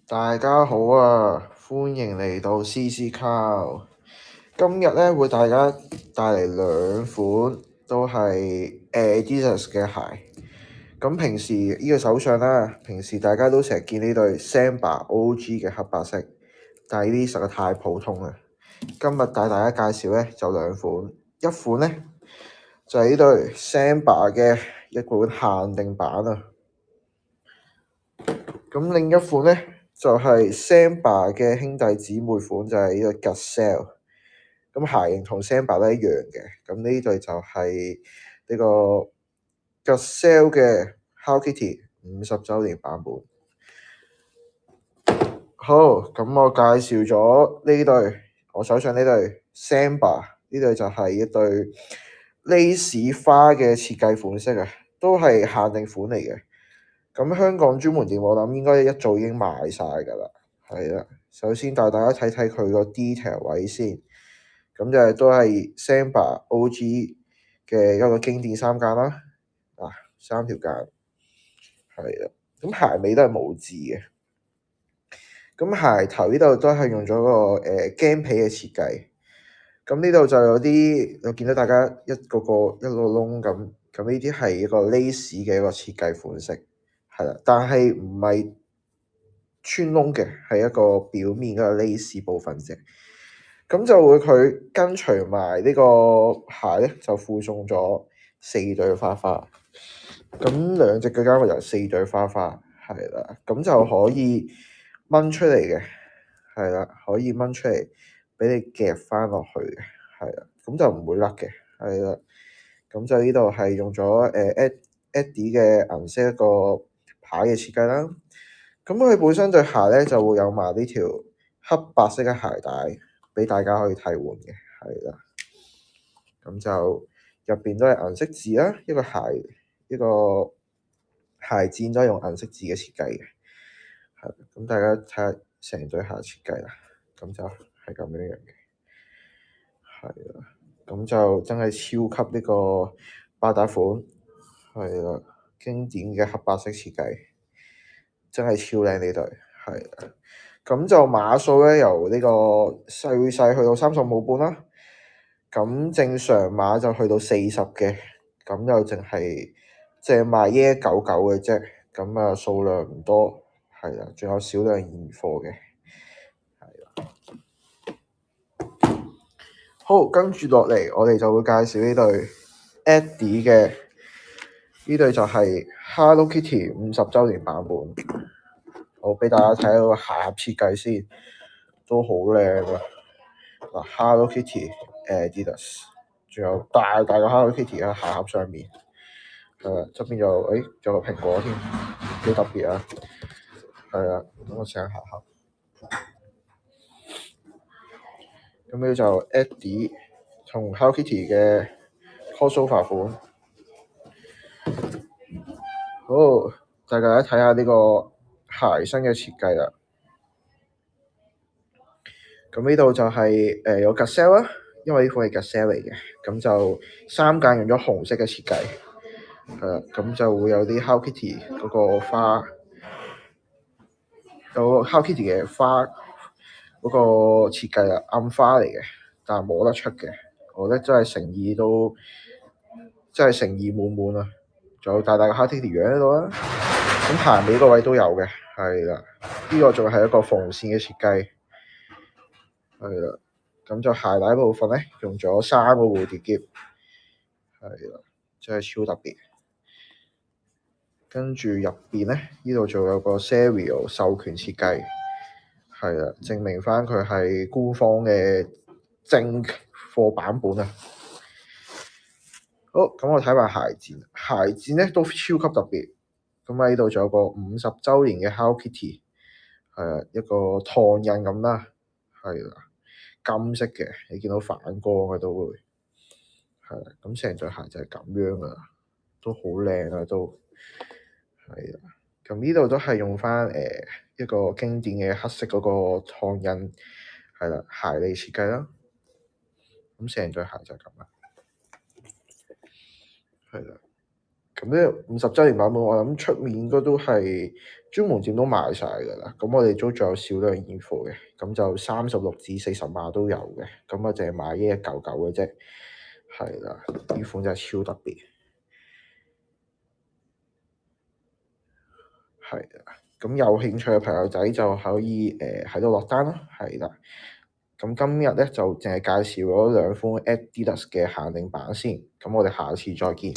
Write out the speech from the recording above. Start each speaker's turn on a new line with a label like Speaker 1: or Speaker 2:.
Speaker 1: 大家好啊，歡迎嚟到 CC Cow。今日咧會大家帶嚟兩款都係 Adidas 嘅鞋。咁平時呢個手上啦，平時大家都成日見呢對 Samba OG 嘅黑白色，但係呢啲實在太普通啦。今日帶大家介紹咧就兩款，一款咧就係呢對 Samba 嘅一款限定版啊。咁另一款咧就係 Samba 嘅兄弟姊妹款，就係呢個 Gazelle。咁鞋型同 Samba 都一樣嘅。咁呢對就係呢個 Gazelle 嘅 Hello Kitty 50週年版本。好，咁我介紹咗呢對，我手上呢對 Samba， 呢對就係一對 lace 花嘅設計款式啊，都係限定款嚟嘅。咁香港專門店我諗應該一早已經賣晒㗎啦，係啦。首先帶大家睇睇佢個 detail 位先，咁就都係 Samba OG 嘅一個經典三間啦，三條間，係啦。咁鞋尾都係冇字嘅，咁鞋頭呢度都係用咗個麂皮嘅設計，咁呢度就有啲我見到大家一個窿咁，咁呢啲係一個 lace 嘅一個設計款式。係啦，但係唔係穿窿嘅，係一個表面嗰個 lace 部分啫。咁就會佢跟隨埋呢個鞋咧，就附送咗4對花花。咁兩隻腳加埋就4對花花，係啦。咁就可以掹出嚟嘅，係啦，可以掹出嚟俾你夾翻落去嘅，係啦。咁就唔會甩嘅，係啦。咁就呢度係用咗Eddie 嘅銀色一個牌嘅設計啦，咁佢本身對鞋咧就會有埋呢條黑白色嘅鞋帶俾大家可以替換嘅，係啦。咁就入邊都係銀色字啦，一個鞋墊都係用銀色字嘅設計嘅，係。咁大家睇下成對鞋設計啦，咁就係咁樣嘅，係啦。咁就真係超級呢個百搭款，係啦。經典嘅黑白色設計，真係超靚呢對，係啦。咁就碼數咧，由呢個細去到35半啦。咁正常碼就去到40嘅，咁就淨係賣199嘅啫。咁啊數量唔多，係啦，仲有少量現貨嘅，係啦。好，跟住落嚟，我哋就會介紹呢對 Eddie 嘅，呢對就係 Hello Kitty 50週年版本。我俾大家睇下個鞋盒設計先，都好靚啊！嗱，Hello Kitty Adidas，仲有大個 Hello Kitty 喺鞋盒上面，側邊仲有個蘋果添，幾特別啊！係啊，咁我試下鞋盒。咁呢就 Eddie 同 Hello Kitty 嘅 crossover 款。好，大家睇下呢個鞋身嘅設計啦。咁呢度就係有 Gazelle 啦，因為呢款係 Gazelle 嚟嘅，咁就3間用咗紅色嘅設計，咁就會有啲 Hello Kitty 嗰個花，有 Hello Kitty 嘅花嗰個設計啦，暗花嚟嘅，但係摸得出嘅，我覺得真係誠意都真係誠意滿滿啊！仲有大個 Hello Kitty 樣喺度啦，咁鞋尾個位都有嘅，係啦，呢個仲係一個縫線嘅設計。係啦，咁就鞋帶部分咧，用咗3個蝴蝶結，係啦，真係超特別。跟住入邊咧，呢度仲有個 Serial 授權設計，係啦，證明翻佢係官方嘅正貨版本啊。好，咁我睇埋鞋墊，鞋墊咧都超級特別。咁喺呢度仲有個50週年嘅 Hello Kitty，一個燙印咁啦，係啦。金色嘅，你見到反光嘅都會係啦。咁成對鞋就係咁樣噶啦，都好靚啊，都係啦。咁呢度都係用翻一個經典嘅黑色嗰個燙印，係啦，鞋嚟設計啦。咁成對鞋就係咁啦，係啦。咁咧50周年版本，我諗出面應該都係專門店都賣晒㗎啦。咁我哋都仲有少量現貨嘅，咁就36至40碼都有嘅。咁啊，淨係買呢一嚿嚿嘅啫。係啦，呢款真係超特別。係啦，咁有興趣嘅朋友仔就可以喺度落單咯。係啦，咁今日咧就淨係介紹咗2款 Adidas 嘅限定版先。咁我哋下次再見。